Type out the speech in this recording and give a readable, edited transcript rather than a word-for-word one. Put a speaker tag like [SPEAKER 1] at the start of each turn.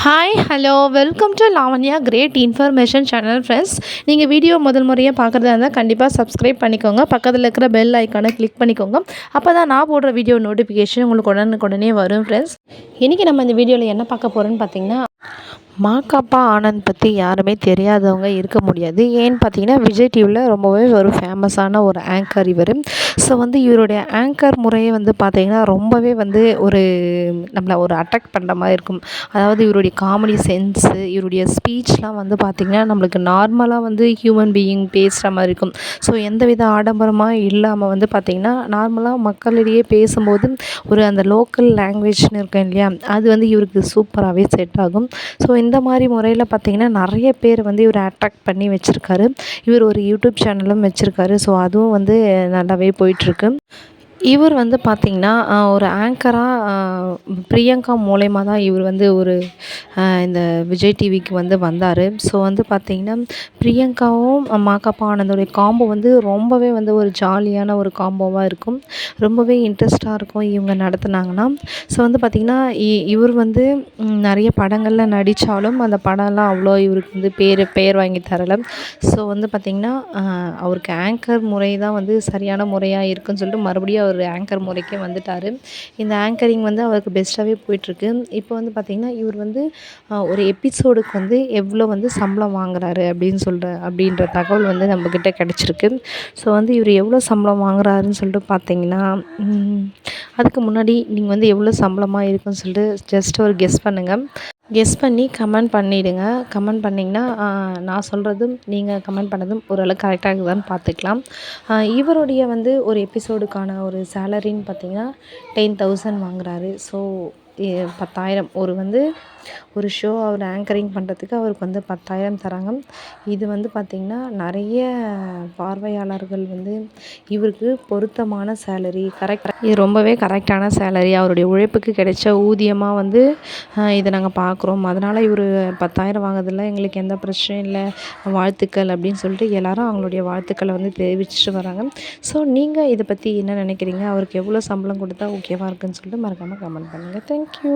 [SPEAKER 1] Hi hello welcome to Lavanya great information channel friends. நீங்கள் video முதல் முறையாக பார்க்குறதா இருந்தால் கண்டிப்பாக சப்ஸ்கிரைப் பண்ணிக்கோங்க. பக்கத்தில் இருக்கிற பெல் ஐக்கானை கிளிக் பண்ணிக்கோங்க. அப்போ தான் நான் போடுற வீடியோ நோட்டிஃபிகேஷன் உங்களுக்கு உடனுக்குடனே வரும் ஃப்ரெண்ட்ஸ். இன்றைக்கி நம்ம இந்த வீடியோவில் என்ன பார்க்க போகிறோன்னு பார்த்தீங்கன்னா, மாகாபா ஆனந்த் பற்றி யாருமே தெரியாதவங்க இருக்க முடியாது. ஏன்னு பார்த்தீங்கன்னா, விஜய் டிவியில் ரொம்பவே ஒரு ஃபேமஸான ஒரு ஆங்கர் இவர். ஸோ இவருடைய ஆங்கர் முறையே பார்த்தீங்கன்னா ரொம்பவே ஒரு நம்மளை ஒரு அட்ராக்ட் பண்ணுற மாதிரி இருக்கும். அதாவது இவருடைய காமெடி சென்ஸு, இவருடைய ஸ்பீச்லாம் பார்த்திங்கன்னா நம்மளுக்கு நார்மலாக ஹியூமன் பீயிங் பேசுகிற மாதிரி இருக்கும். ஸோ எந்தவித ஆடம்பரமாக இல்லாமல் பார்த்திங்கன்னா நார்மலாக மக்களிடையே பேசும்போது ஒரு அந்த லோக்கல் லாங்குவேஜ்னு இருக்கும் இல்லையா, அது இவருக்கு சூப்பராகவே செட் ஆகும். ஸோ இந்த மாதிரி முறையில் பார்த்திங்கன்னா நிறைய பேர் இவரை அட்ராக்ட் பண்ணி வச்சுருக்காரு. இவர் ஒரு யூடியூப் சேனலும் வச்சுருக்காரு. ஸோ அதுவும் நல்லாவே போயிட்டுருக்கு. இவர் பார்த்திங்கன்னா ஒரு ஆங்கராக பிரியங்கா மூலயமா தான் இவர் ஒரு இந்த விஜய் டிவிக்கு வந்தார். ஸோ பார்த்திங்கன்னா பிரியங்காவும் மாகாபா ஆனந்தோடைய காம்போ ரொம்பவே ஒரு ஜாலியான ஒரு காம்போவாக இருக்கும். ரொம்பவே இன்ட்ரெஸ்ட்டாக இருக்கும் இவங்க நடத்துனாங்கன்னா. ஸோ பார்த்திங்கன்னா இவர் நிறைய படங்களில் நடித்தாலும் அந்த படம்லாம் அவ்வளோ இவருக்கு பெயர் வாங்கி தரலை. ஸோ பார்த்திங்கன்னா அவருக்கு ஆங்கர் முறை தான் சரியான முறையாக இருக்குன்னு சொல்லிட்டு மறுபடியும் அவர் ஆங்கர் முறைக்கே வந்துட்டார். இந்த ஆங்கரிங் அவருக்கு பெஸ்ட்டாகவே போயிட்டுருக்கு. இப்போ பார்த்திங்கன்னா இவர் ஒரு எபிசோடுக்கு எவ்வளோ சம்பளம் வாங்குறாரு அப்படின்ற தகவல் நம்மக்கிட்ட கிடச்சிருக்கு. ஸோ இவர் எவ்வளோ சம்பளம் வாங்குறாருன்னு சொல்லிட்டு பார்த்தீங்கன்னா, அதுக்கு முன்னாடி நீங்கள் எவ்வளோ சம்பளமாக இருக்குன்னு சொல்லிட்டு ஜஸ்ட் ஒரு கெஸ் பண்ணுங்கள். கெஸ் பண்ணி கமெண்ட் பண்ணிவிடுங்க. கமெண்ட் பண்ணிங்கன்னா நான் சொல்கிறதும் நீங்கள் கமெண்ட் பண்ணதும் ஓரளவுக்கு கரெக்டாக இருக்குதான்னு பார்த்துக்கலாம். இவருடைய ஒரு எபிசோடுக்கான ஒரு சேலரின்னு பார்த்தீங்கன்னா 10,000 வாங்குறாரு. ஸோ 10,000 ஒரு ஷோ அவர் ஆங்கரிங் பண்ணுறதுக்கு அவருக்கு 10,000 தராங்க. இது பார்த்திங்கன்னா நிறைய பார்வையாளர்கள் இவருக்கு பொருத்தமான சேலரி, இது ரொம்பவே கரெக்டான சேலரி, அவருடைய உழைப்புக்கு கிடைச்ச ஊதியமாக இதை நாங்கள் பார்க்குறோம். அதனால் இவர் 10,000 வாங்குறதில்ல, எங்களுக்கு எந்த பிரச்சனையும் இல்லை, வாழ்த்துக்கள் அப்படின்னு சொல்லிட்டு எல்லாரும் அவங்களுடைய வாழ்த்துக்களை தெரிவிச்சிட்டு வராங்க. ஸோ நீங்கள் இதை பற்றி என்ன நினைக்கிறீங்க? அவருக்கு எவ்வளோ சம்பளம் கொடுத்தா ஓகேவா இருக்குன்னு சொல்லிட்டு மறக்காமல் கமெண்ட் பண்ணுங்கள். தேங்க்யூ.